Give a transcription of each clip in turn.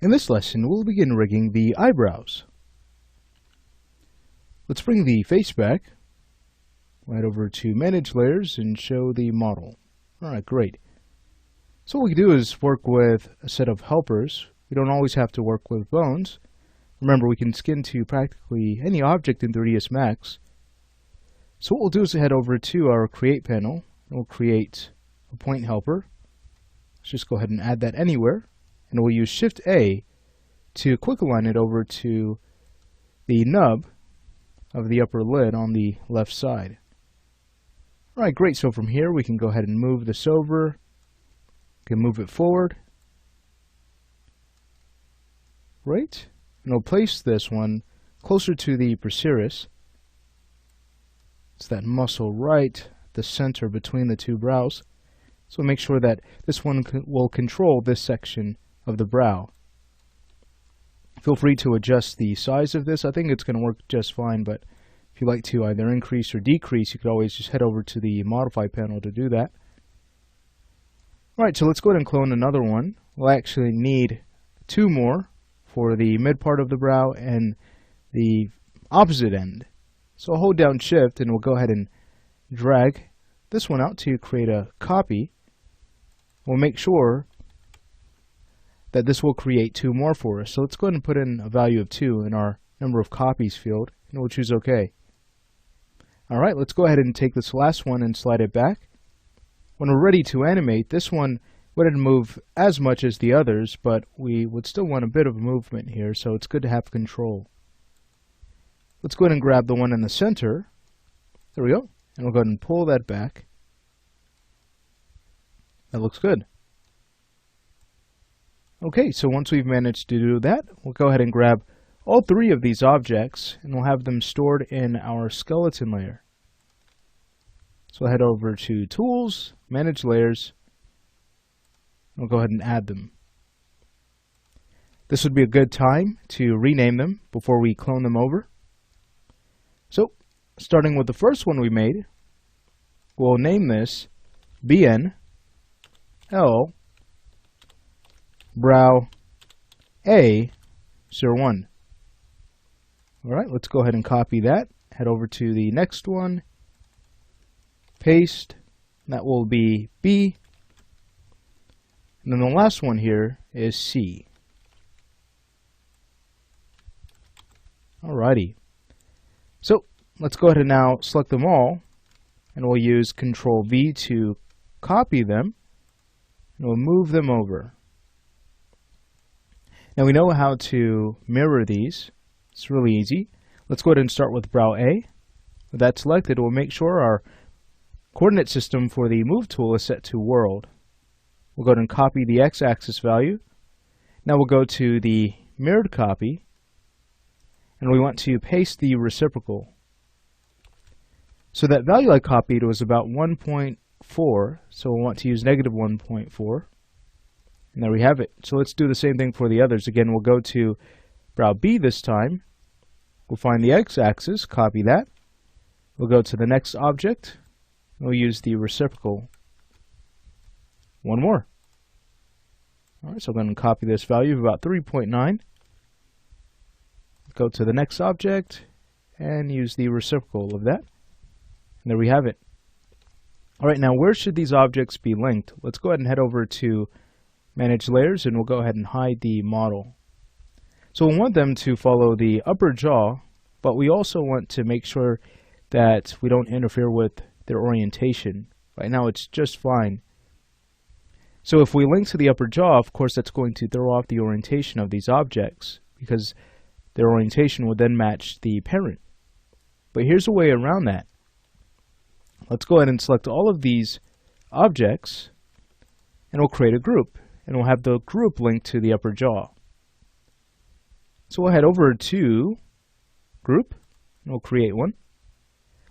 In this lesson, we'll begin rigging the eyebrows. Let's bring the face back, right over to Manage Layers and show the model. Alright, great. So what we can do is work with a set of helpers. We don't always have to work with bones. Remember, we can skin to practically any object in 3ds Max. So what we'll do is head over to our Create panel, and we'll create a point helper. Let's just go ahead and add that anywhere. And we'll use Shift-A to quick align it over to the nub of the upper lid on the left side. Alright, great. So from here we can go ahead and move this over. We can move it forward. Right. And we'll place this one closer to the procerus. It's that muscle right at the center between the two brows. So make sure that this one will control this section of the brow. Feel free to adjust the size of this. I think it's going to work just fine, but if you'd like to either increase or decrease, you could always just head over to the Modify panel to do that. Alright, so let's go ahead and clone another one. We'll actually need two more for the mid part of the brow and the opposite end. So I'll hold down Shift and we'll go ahead and drag this one out to create a copy. We'll make sure that this will create two more for us. So let's go ahead and put in a value of 2 in our number of copies field, and we'll choose OK. Alright, let's go ahead and take this last one and slide it back. When we're ready to animate, this one wouldn't move as much as the others, but we would still want a bit of movement here, so it's good to have control. Let's go ahead and grab the one in the center. There we go. And we'll go ahead and pull that back. That looks good. Okay, so once we've managed to do that, we'll go ahead and grab all three of these objects and we'll have them stored in our skeleton layer. So head over to Tools, Manage Layers, and we'll go ahead and add them. This would be a good time to rename them before we clone them over. So, starting with the first one we made, we'll name this BN L Brow A01. Alright, let's go ahead and copy that. Head over to the next one. Paste. That will be B. And then the last one here is C. Alrighty. So, let's go ahead and now select them all. And we'll use Control V to copy them. And we'll move them over. Now we know how to mirror these. It's really easy. Let's go ahead and start with brow A. With that selected, we'll make sure our coordinate system for the move tool is set to world. We'll go ahead and copy the x-axis value. Now we'll go to the mirrored copy, and we want to paste the reciprocal. So that value I copied was about 1.4, so we'll want to use negative 1.4. And there we have it. So let's do the same thing for the others. Again, we'll go to brow B this time. We'll find the x-axis, copy that. We'll go to the next object. We'll use the reciprocal. One more. Alright, so I'm going to copy this value of about 3.9. Go to the next object and use the reciprocal of that. And there we have it. Alright, now where should these objects be linked? Let's go ahead and head over to Manage Layers, and we'll go ahead and hide the model. So we want them to follow the upper jaw, but we also want to make sure that we don't interfere with their orientation. Right now it's just fine. So if we link to the upper jaw, of course that's going to throw off the orientation of these objects, because their orientation would then match the parent. But here's a way around that. Let's go ahead and select all of these objects, and we'll create a group. And we'll have the group linked to the upper jaw. So we'll head over to Group, and we'll create one.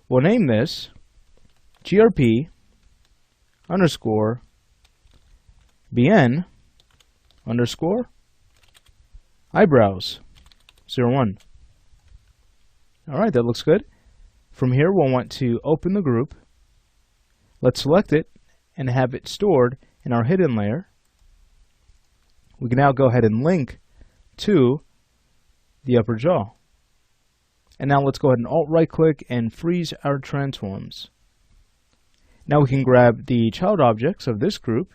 We'll name this GRP underscore BN underscore eyebrows 01. Alright, that looks good. From here we'll want to open the group. Let's select it and have it stored in our hidden layer. We can now go ahead and link to the upper jaw. And now let's go ahead and Alt-right click and freeze our transforms. Now we can grab the child objects of this group.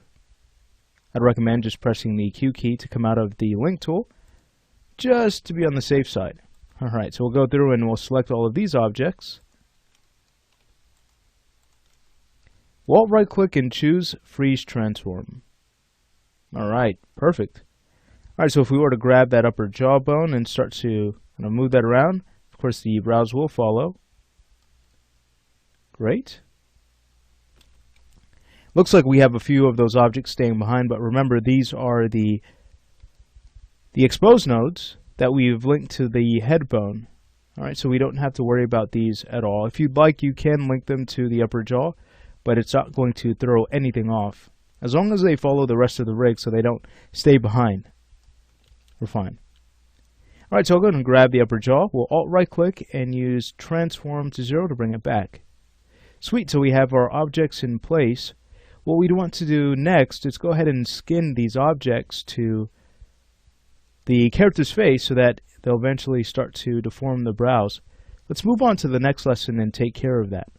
I'd recommend just pressing the Q key to come out of the link tool, just to be on the safe side. Alright, so we'll go through and we'll select all of these objects. We'll Alt-right click and choose Freeze Transform. Alright, perfect. Alright, so if we were to grab that upper jawbone and start to move that around, of course the brows will follow. Great. Looks like we have a few of those objects staying behind, but remember these are the exposed nodes that we've linked to the head bone. Alright, so we don't have to worry about these at all. If you'd like, you can link them to the upper jaw, but it's not going to throw anything off. As long as they follow the rest of the rig so they don't stay behind, we're fine. Alright, so I'll go ahead and grab the upper jaw. We'll Alt-right click and use Transform to 0 to bring it back. Sweet, so we have our objects in place. What we'd want to do next is go ahead and skin these objects to the character's face so that they'll eventually start to deform the brows. Let's move on to the next lesson and take care of that.